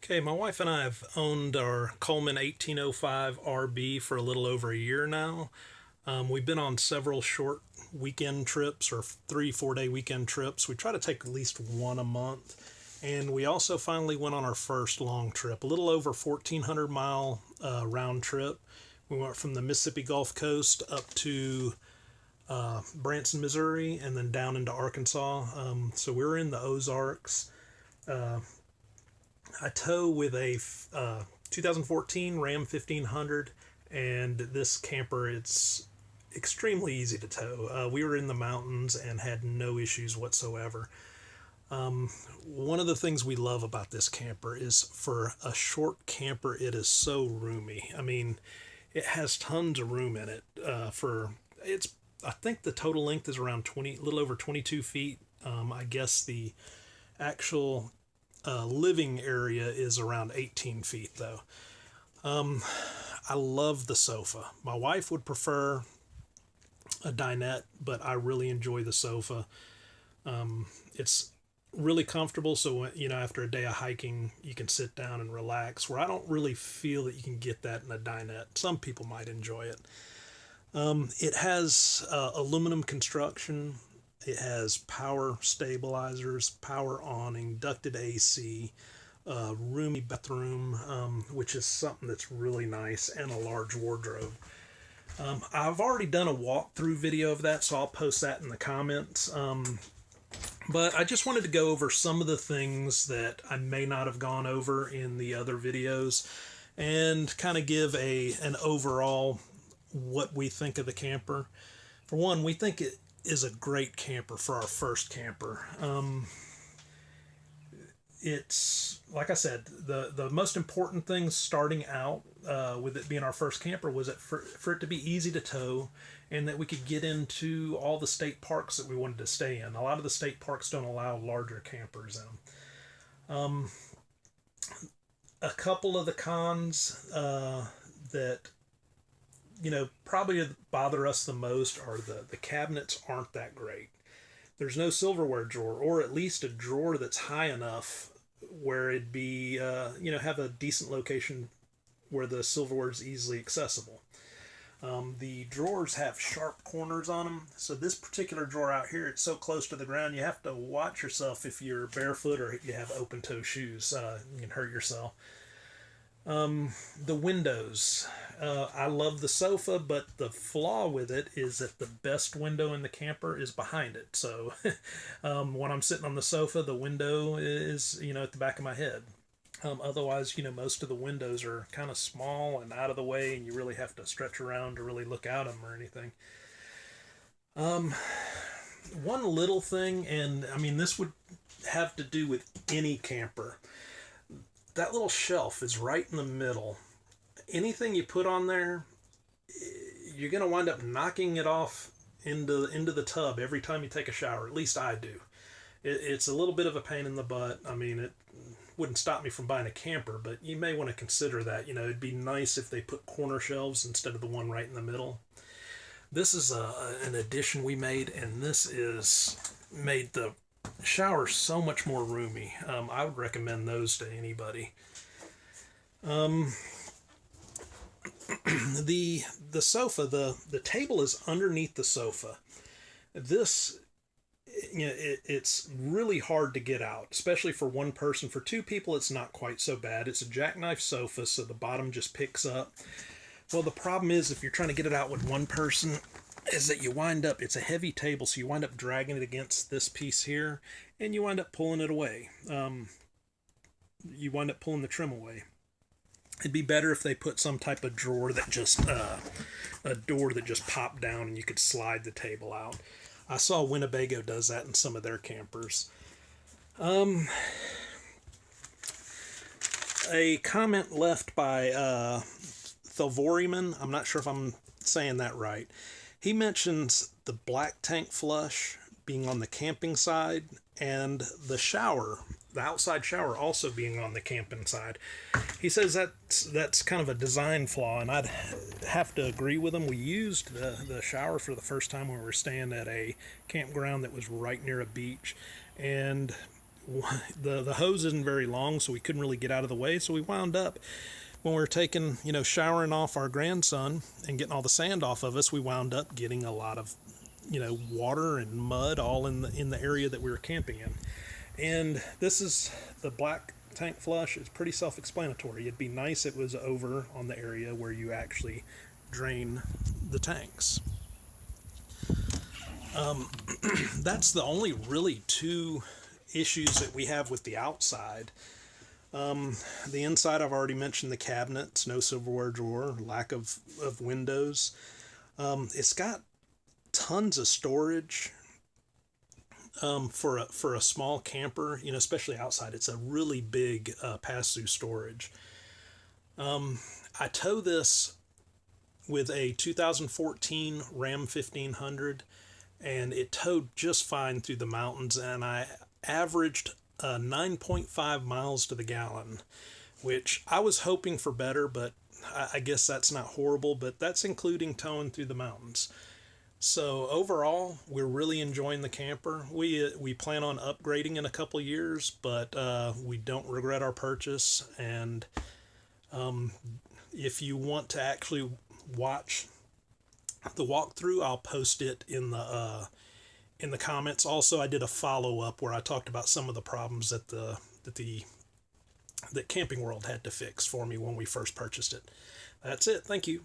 Okay, my wife and I have owned our Coleman 1805 RB for a little over a year now. We've been on several short weekend trips or 3, 4 day weekend trips. We try to take at least one a month. And we also finally went on our first long trip, a little over 1,400 mile round trip. We went from the Mississippi Gulf Coast up to Branson, Missouri, and then down into Arkansas. So we were in the Ozarks. Uh, I tow with a 2014 Ram 1500, and this camper, it's extremely easy to tow. We were in the mountains and had no issues whatsoever. One of the things we love about this camper is for a short camper, it is so roomy. I mean, it has tons of room in it. I think the total length is around 20, a little over 22 feet. I guess the actual living area is around 18 feet though. I love the sofa. My wife would prefer a dinette, but I really enjoy the sofa. It's really comfortable, so after a day of hiking, you can sit down and relax. Where I don't really feel that you can get that in a dinette. Some people might enjoy it. It has aluminum construction. It has power stabilizers, power awning, ducted AC, roomy bathroom, which is something that's really nice, and a large wardrobe. I've already done a walkthrough video of that, so I'll post that in the comments. But I just wanted to go over some of the things that I may not have gone over in the other videos and kind of give an overall what we think of the camper. For one, we think it is a great camper for our first camper. It's like I said, the most important thing starting out with it being our first camper was that for it to be easy to tow, and that we could get into all the state parks that we wanted to stay in. A lot of the state parks don't allow larger campers in them. A couple of the cons that probably bother us the most are the cabinets aren't that great. There's no silverware drawer, or at least a drawer that's high enough where it'd be, have a decent location where the silverware is easily accessible. The drawers have sharp corners on them, so this particular drawer out here, it's so close to the ground, you have to watch yourself if you're barefoot or you have open-toe shoes. You can hurt yourself. The windows. I love the sofa, but the flaw with it is that the best window in the camper is behind it. So when I'm sitting on the sofa, the window is, at the back of my head. Otherwise, most of the windows are kind of small and out of the way, and you really have to stretch around to really look out them or anything. One little thing, and I mean, this would have to do with any camper. That little shelf is right in the middle. Anything you put on there, you're going to wind up knocking it off into the tub every time you take a shower. At least I do. It's a little bit of a pain in the butt. I mean, it wouldn't stop me from buying a camper, but you may want to consider that. It'd be nice if they put corner shelves instead of the one right in the middle. This is an addition we made, and this is made the shower so much more roomy. I would recommend those to anybody. The sofa, the table is underneath the sofa. This, it's really hard to get out, especially for one person. For two people, it's not quite so bad. It's a jackknife sofa, so the bottom just picks up. Well, the problem is if you're trying to get it out with one person, is that you wind up, it's a heavy table, so you wind up dragging it against this piece here, and you wind up pulling it away. You wind up pulling the trim away. It'd be better if they put some type of drawer that just, a door that just popped down and you could slide the table out. I saw Winnebago does that in some of their campers. A comment left by Thelvoriman, I'm not sure if I'm saying that right. He mentions the black tank flush being on the camping side and the shower, the outside shower, also being on the camping side. He says that's kind of a design flaw, and I'd have to agree with him. We used the shower for the first time when we were staying at a campground that was right near a beach, and the hose isn't very long, so we couldn't really get out of the way. So we wound up, when we were taking, showering off our grandson and getting all the sand off of us, we wound up getting a lot of, water and mud all in the area that we were camping in. And this is the black tank flush. It's pretty self-explanatory. It'd be nice if it was over on the area where you actually drain the tanks. That's the only really two issues that we have with the outside. The inside, I've already mentioned the cabinets, no silverware drawer, lack of windows. It's got tons of storage for a small camper, especially outside. It's a really big pass-through storage. I tow this with a 2014 Ram 1500, and it towed just fine through the mountains, and I averaged 9.5 miles to the gallon, which I was hoping for better, but I guess that's not horrible, but that's including towing through the mountains. So overall, we're really enjoying the camper. We plan on upgrading in a couple years, but we don't regret our purchase. And if you want to actually watch the walkthrough, I'll post it in the comments. Also, I did a follow up where I talked about some of the problems that Camping World had to fix for me when we first purchased it. That's it. Thank you.